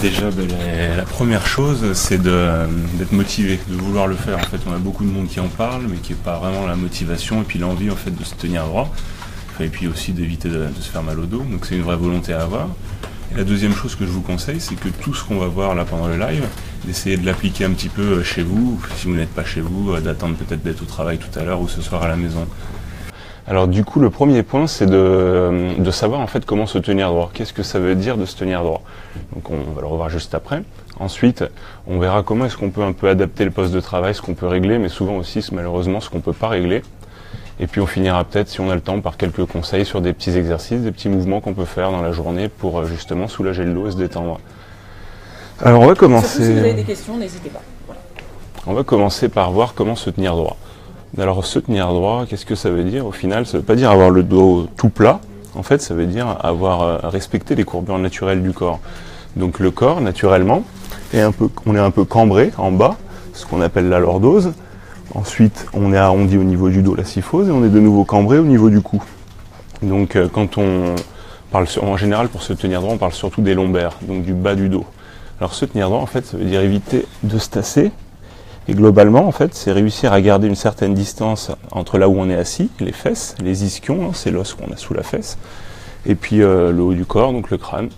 déjà, la première chose, c'est d'être motivé, de vouloir le faire. En fait, on a beaucoup de monde qui en parle, mais qui n'est pas vraiment la motivation et puis l'envie en fait de se tenir droit. Et puis aussi d'éviter de se faire mal au dos. Donc c'est une vraie volonté à avoir. Et la deuxième chose que je vous conseille, c'est que tout ce qu'on va voir là pendant le live, d'essayer de l'appliquer un petit peu chez vous, si vous n'êtes pas chez vous, d'attendre peut-être d'être au travail tout à l'heure ou ce soir à la maison. Alors du coup, le premier point, c'est de savoir en fait comment se tenir droit. Qu'est-ce que ça veut dire de se tenir droit? Donc on va le revoir juste après. Ensuite, on verra comment est-ce qu'on peut un peu adapter le poste de travail, ce qu'on peut régler, mais souvent aussi malheureusement ce qu'on peut pas régler. Et puis on finira peut-être, si on a le temps, par quelques conseils sur des petits exercices, des petits mouvements qu'on peut faire dans la journée pour justement soulager le dos et se détendre. Alors on va commencer. Surtout si vous avez des questions, n'hésitez pas. Voilà. On va commencer par voir comment se tenir droit. Alors se tenir droit, qu'est-ce que ça veut dire au final? Ça ne veut pas dire avoir le dos tout plat, en fait ça veut dire avoir respecté les courbures naturelles du corps. Donc le corps, naturellement, on est un peu cambré en bas, ce qu'on appelle la lordose. Ensuite, on est arrondi au niveau du dos, la syphose, et on est de nouveau cambré au niveau du cou. Donc quand on parle, en général pour se tenir droit, on parle surtout des lombaires, donc du bas du dos. Alors se tenir droit, en fait, ça veut dire éviter de se tasser. Et globalement, en fait, c'est réussir à garder une certaine distance entre là où on est assis, les fesses, les ischions, hein, c'est l'os qu'on a sous la fesse, et puis le haut du corps, donc le crâne.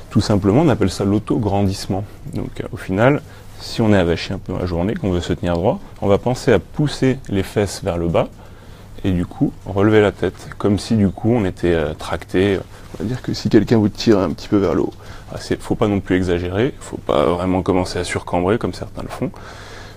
Tout simplement, on appelle ça l'auto-grandissement. Donc au final, si on est avachi un peu dans la journée, qu'on veut se tenir droit, on va penser à pousser les fesses vers le bas, et du coup, relever la tête, comme si du coup on était tracté. On va dire que si quelqu'un vous tire un petit peu vers le haut, faut pas non plus exagérer, faut pas vraiment commencer à surcambrer comme certains le font.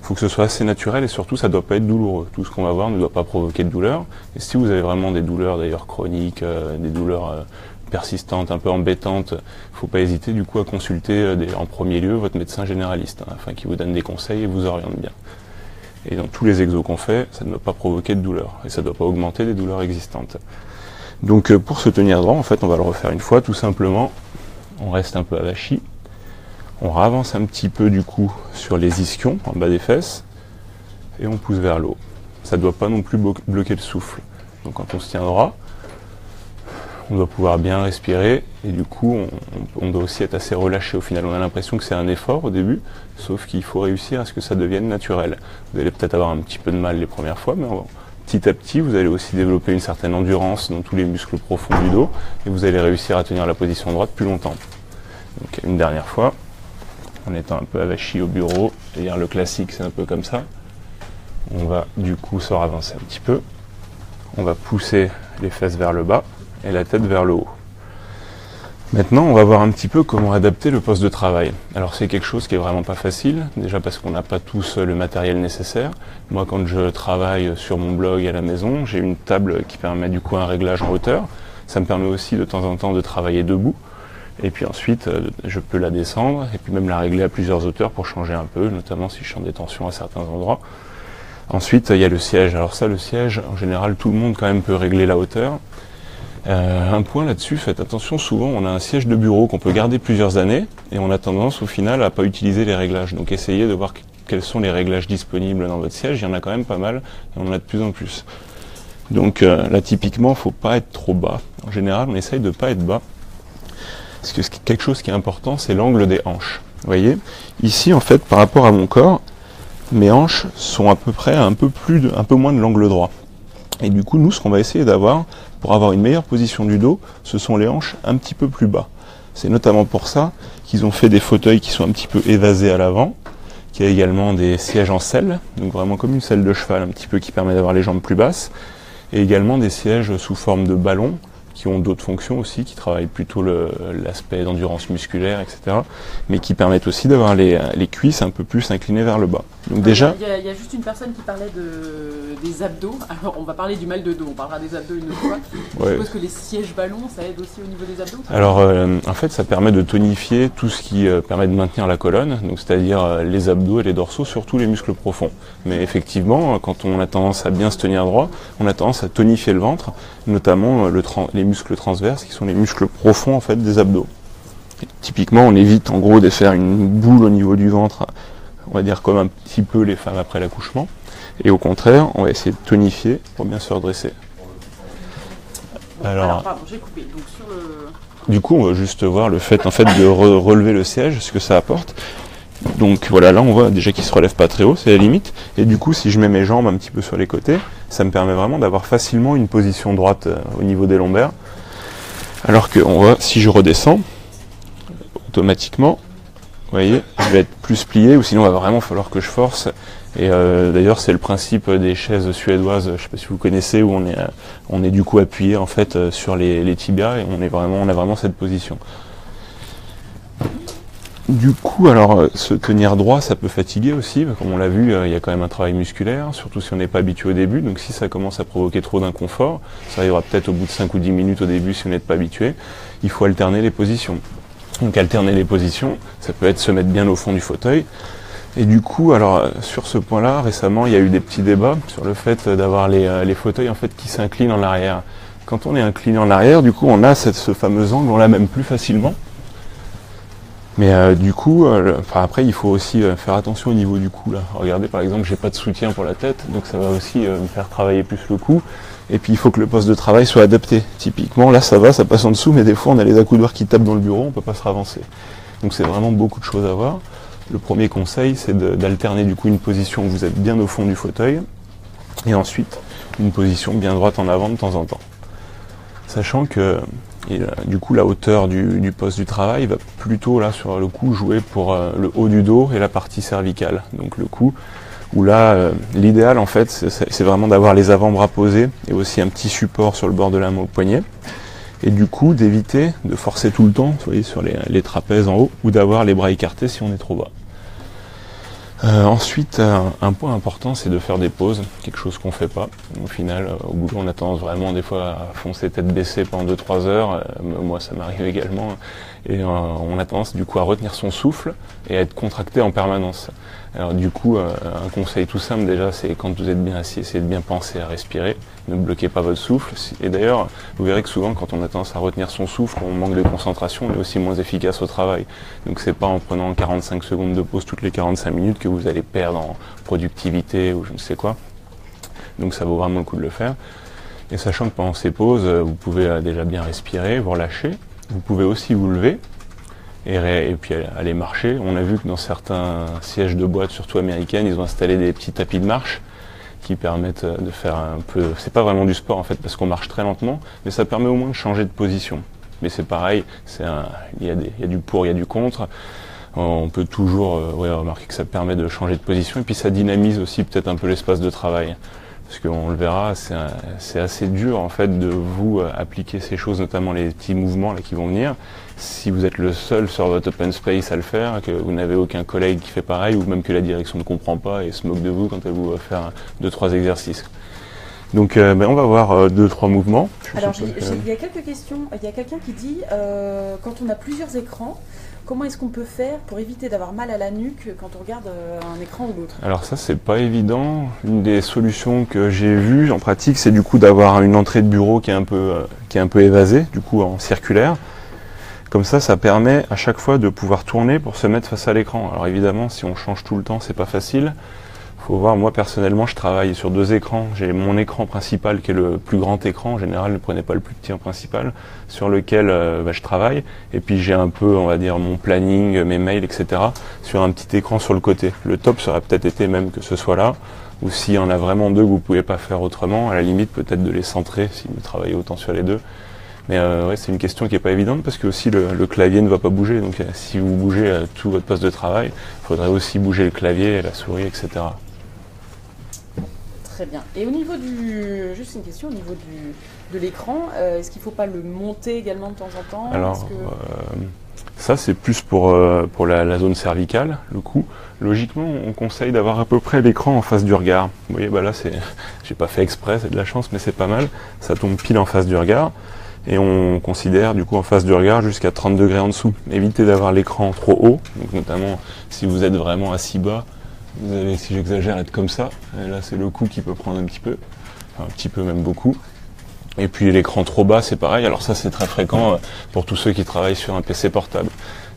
Il faut que ce soit assez naturel et surtout ça ne doit pas être douloureux. Tout ce qu'on va voir ne doit pas provoquer de douleur. Et si vous avez vraiment des douleurs d'ailleurs chroniques, des douleurs persistantes, un peu embêtantes, il ne faut pas hésiter du coup à consulter en premier lieu votre médecin généraliste, hein, afin qu'il vous donne des conseils et vous oriente bien. Et dans tous les exos qu'on fait, ça ne doit pas provoquer de douleur et ça ne doit pas augmenter des douleurs existantes. Donc pour se tenir droit, en fait, on va le refaire une fois, tout simplement. On reste un peu avachi. On avance un petit peu du coup sur les ischions en bas des fesses et on pousse vers le haut. Ça ne doit pas non plus bloquer le souffle. Donc quand on se tient droit, on doit pouvoir bien respirer et du coup on doit aussi être assez relâché au final. On a l'impression que c'est un effort au début, sauf qu'il faut réussir à ce que ça devienne naturel. Vous allez peut-être avoir un petit peu de mal les premières fois, mais petit à petit vous allez aussi développer une certaine endurance dans tous les muscles profonds du dos et vous allez réussir à tenir la position droite plus longtemps. Donc une dernière fois. En étant un peu avachi au bureau, c'est-à-dire le classique c'est un peu comme ça. On va du coup se ravancer un petit peu. On va pousser les fesses vers le bas et la tête vers le haut. Maintenant on va voir un petit peu comment adapter le poste de travail. Alors c'est quelque chose qui est vraiment pas facile, déjà parce qu'on n'a pas tous le matériel nécessaire. Moi quand je travaille sur mon blog à la maison, j'ai une table qui permet du coup un réglage en hauteur. Ça me permet aussi de temps en temps de travailler debout. Et puis ensuite, je peux la descendre et puis même la régler à plusieurs hauteurs pour changer un peu, notamment si je sens des tensions à certains endroits. Ensuite, il y a le siège. Alors ça, le siège, en général, tout le monde quand même peut régler la hauteur. Un point là-dessus, faites attention, souvent on a un siège de bureau qu'on peut garder plusieurs années et on a tendance au final à pas utiliser les réglages. Donc essayez de voir quels sont les réglages disponibles dans votre siège. Il y en a quand même pas mal et on en a de plus en plus. Donc là, typiquement, il ne faut pas être trop bas. En général, on essaye de ne pas être bas. Parce que quelque chose qui est important, c'est l'angle des hanches. Vous voyez, ici en fait, par rapport à mon corps, mes hanches sont à peu près un peu moins de l'angle droit. Et du coup, nous, ce qu'on va essayer d'avoir, pour avoir une meilleure position du dos, ce sont les hanches un petit peu plus bas. C'est notamment pour ça qu'ils ont fait des fauteuils qui sont un petit peu évasés à l'avant, qu'il y a également des sièges en selle, donc vraiment comme une selle de cheval, un petit peu qui permet d'avoir les jambes plus basses, et également des sièges sous forme de ballon, qui ont d'autres fonctions aussi, qui travaillent plutôt l'aspect d'endurance musculaire, etc., mais qui permettent aussi d'avoir les cuisses un peu plus inclinées vers le bas. Donc déjà, il y a juste une personne qui parlait des abdos. Alors on va parler du mal de dos, on parlera des abdos une autre fois. Je suppose que les sièges ballons, ça aide aussi au niveau des abdos? Alors en fait, ça permet de tonifier tout ce qui permet de maintenir la colonne, donc c'est-à-dire les abdos et les dorsaux, surtout les muscles profonds. Mais effectivement, quand on a tendance à bien se tenir droit, on a tendance à tonifier le ventre, notamment les muscles transverses, qui sont les muscles profonds en fait des abdos. Et typiquement, on évite en gros de faire une boule au niveau du ventre, on va dire comme un petit peu les femmes après l'accouchement, et au contraire, on va essayer de tonifier pour bien se redresser. Alors pardon, j'ai coupé. Donc, sur le... Du coup, on va juste voir le fait, en fait de relever le siège, ce que ça apporte. Donc voilà, là on voit déjà qu'il se relève pas très haut, c'est la limite. Et du coup, si je mets mes jambes un petit peu sur les côtés, ça me permet vraiment d'avoir facilement une position droite au niveau des lombaires. Alors que on voit, si je redescends, automatiquement, vous voyez, je vais être plus plié, ou sinon il va vraiment falloir que je force. Et d'ailleurs, c'est le principe des chaises suédoises, je ne sais pas si vous connaissez, où on est du coup appuyé en fait sur les tibias et on a vraiment cette position. Du coup, alors se tenir droit, ça peut fatiguer aussi, comme on l'a vu, il y a quand même un travail musculaire, surtout si on n'est pas habitué au début, donc si ça commence à provoquer trop d'inconfort, ça arrivera peut-être au bout de 5 ou 10 minutes au début si vous n'êtes pas habitué, il faut alterner les positions. Donc alterner les positions, ça peut être se mettre bien au fond du fauteuil. Et du coup, alors sur ce point-là, récemment, il y a eu des petits débats sur le fait d'avoir les fauteuils en fait qui s'inclinent en arrière. Quand on est incliné en arrière, du coup, on a ce fameux angle, on l'a même plus facilement. Mais du coup, après, il faut aussi faire attention au niveau du cou. Là. Regardez, par exemple, j'ai pas de soutien pour la tête, donc ça va aussi me faire travailler plus le cou. Et puis, il faut que le poste de travail soit adapté. Typiquement, là, ça va, ça passe en dessous, mais des fois, on a les accoudoirs qui tapent dans le bureau, on peut pas se ravancer. Donc, c'est vraiment beaucoup de choses à voir. Le premier conseil, c'est d'alterner du coup une position où vous êtes bien au fond du fauteuil, et ensuite une position bien droite en avant de temps en temps. Sachant que du coup la hauteur du poste du travail va plutôt là sur le coup jouer pour le haut du dos et la partie cervicale. Donc le cou, où là l'idéal en fait c'est vraiment d'avoir les avant-bras posés et aussi un petit support sur le bord de la main au poignet. Et du coup d'éviter de forcer tout le temps, vous voyez, sur les trapèzes en haut, ou d'avoir les bras écartés si on est trop bas. Ensuite, un point important, c'est de faire des pauses, quelque chose qu'on fait pas. Au final, au boulot, on a tendance vraiment des fois à foncer tête baissée pendant 2-3 heures. Moi, ça m'arrive également. Et on a tendance du coup à retenir son souffle et à être contracté en permanence. Alors du coup, un conseil tout simple déjà, c'est quand vous êtes bien assis, essayez de bien penser à respirer. Ne bloquez pas votre souffle. Et d'ailleurs, vous verrez que souvent, quand on a tendance à retenir son souffle, on manque de concentration, on est aussi moins efficace au travail. Donc c'est pas en prenant 45 secondes de pause toutes les 45 minutes que vous allez perdre en productivité ou je ne sais quoi. Donc ça vaut vraiment le coup de le faire. Et sachant que pendant ces pauses, vous pouvez déjà bien respirer, vous relâcher. Vous pouvez aussi vous lever et puis aller marcher. On a vu que dans certains sièges de boîte, surtout américaines, ils ont installé des petits tapis de marche qui permettent de faire un peu... C'est pas vraiment du sport en fait, parce qu'on marche très lentement, mais ça permet au moins de changer de position. Mais c'est pareil, il y a du pour, il y a du contre. On peut toujours remarquer que ça permet de changer de position, et puis ça dynamise aussi peut-être un peu l'espace de travail. Parce qu'on le verra, c'est assez dur en fait de vous appliquer ces choses, notamment les petits mouvements là, qui vont venir. Si vous êtes le seul sur votre open space à le faire, que vous n'avez aucun collègue qui fait pareil, ou même que la direction ne comprend pas et se moque de vous quand elle vous va faire 2-3 exercices. Donc on va voir 2-3 mouvements. Alors il y a quelques questions. Il y a quelqu'un qui dit, quand on a plusieurs écrans, comment est-ce qu'on peut faire pour éviter d'avoir mal à la nuque quand on regarde un écran ou l'autre? Alors ça, c'est pas évident. Une des solutions que j'ai vues en pratique, c'est du coup d'avoir une entrée de bureau qui est un peu évasée, du coup en circulaire. Comme ça permet à chaque fois de pouvoir tourner pour se mettre face à l'écran. Alors évidemment, si on change tout le temps, c'est pas facile. Faut voir, moi personnellement, je travaille sur 2 écrans. J'ai mon écran principal qui est le plus grand écran. En général, ne prenez pas le plus petit en principal, sur lequel je travaille. Et puis j'ai un peu, on va dire, mon planning, mes mails, etc. sur un petit écran sur le côté. Le top serait peut-être été même que ce soit là. Ou s'il y en a vraiment 2 que vous pouvez pas faire autrement, à la limite peut-être de les centrer si vous travaillez autant sur les 2. Mais c'est une question qui n'est pas évidente parce que aussi le clavier ne va pas bouger. Donc si vous bougez tout votre poste de travail, il faudrait aussi bouger le clavier, la souris, etc. Très bien. Et au niveau juste une question, au niveau de l'écran, est-ce qu'il ne faut pas le monter également de temps en temps? Alors, ça c'est plus pour la zone cervicale, le cou. Logiquement, on conseille d'avoir à peu près l'écran en face du regard. Vous voyez, là j'ai pas fait exprès, c'est de la chance, mais c'est pas mal. Ça tombe pile en face du regard. Et on considère du coup en face du regard jusqu'à 30 degrés en dessous. Évitez d'avoir l'écran trop haut, donc notamment si vous êtes vraiment assis bas, vous allez, si j'exagère, être comme ça. Et là c'est le cou qui peut prendre un petit peu, enfin, un petit peu même beaucoup. Et puis l'écran trop bas c'est pareil, alors ça c'est très fréquent pour tous ceux qui travaillent sur un PC portable.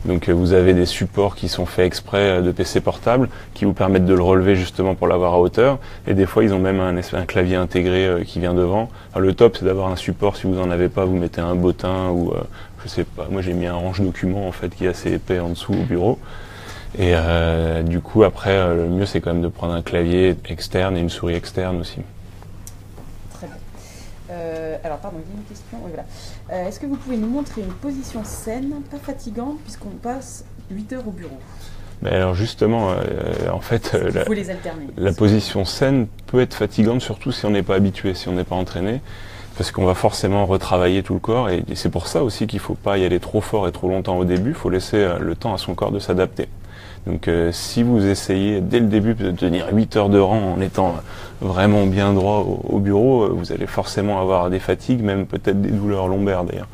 Donc vous avez des supports qui sont faits exprès de PC portable, qui vous permettent de le relever justement pour l'avoir à hauteur. Et des fois, ils ont même un clavier intégré qui vient devant. Alors, le top, c'est d'avoir un support. Si vous en avez pas, vous mettez un bottin ou je sais pas. Moi, j'ai mis un range documents en fait qui est assez épais en dessous au bureau. Et du coup, après, le mieux, c'est quand même de prendre un clavier externe et une souris externe aussi. Très bien. Alors, pardon, il y a une question. Oui, voilà. Est-ce que vous pouvez nous montrer une position saine, pas fatigante, puisqu'on passe 8 heures au bureau? Mais alors justement, en fait, Il faut les alterner. La position saine peut être fatigante, surtout si on n'est pas habitué, si on n'est pas entraîné, parce qu'on va forcément retravailler tout le corps, et c'est pour ça aussi qu'il ne faut pas y aller trop fort et trop longtemps au début, il faut laisser le temps à son corps de s'adapter. Donc si vous essayez dès le début de tenir 8 heures de rang en étant vraiment bien droit au bureau, vous allez forcément avoir des fatigues, même peut-être des douleurs lombaires d'ailleurs.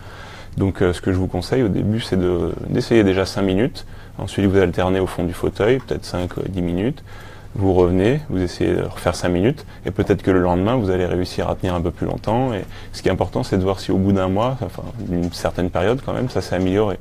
Donc ce que je vous conseille au début, c'est d'essayer déjà 5 minutes, ensuite vous alternez au fond du fauteuil, peut-être 5-10 minutes, vous revenez, vous essayez de refaire 5 minutes, et peut-être que le lendemain, vous allez réussir à tenir un peu plus longtemps. Et ce qui est important, c'est de voir si au bout d'un mois, enfin d'une certaine période quand même, ça s'est amélioré.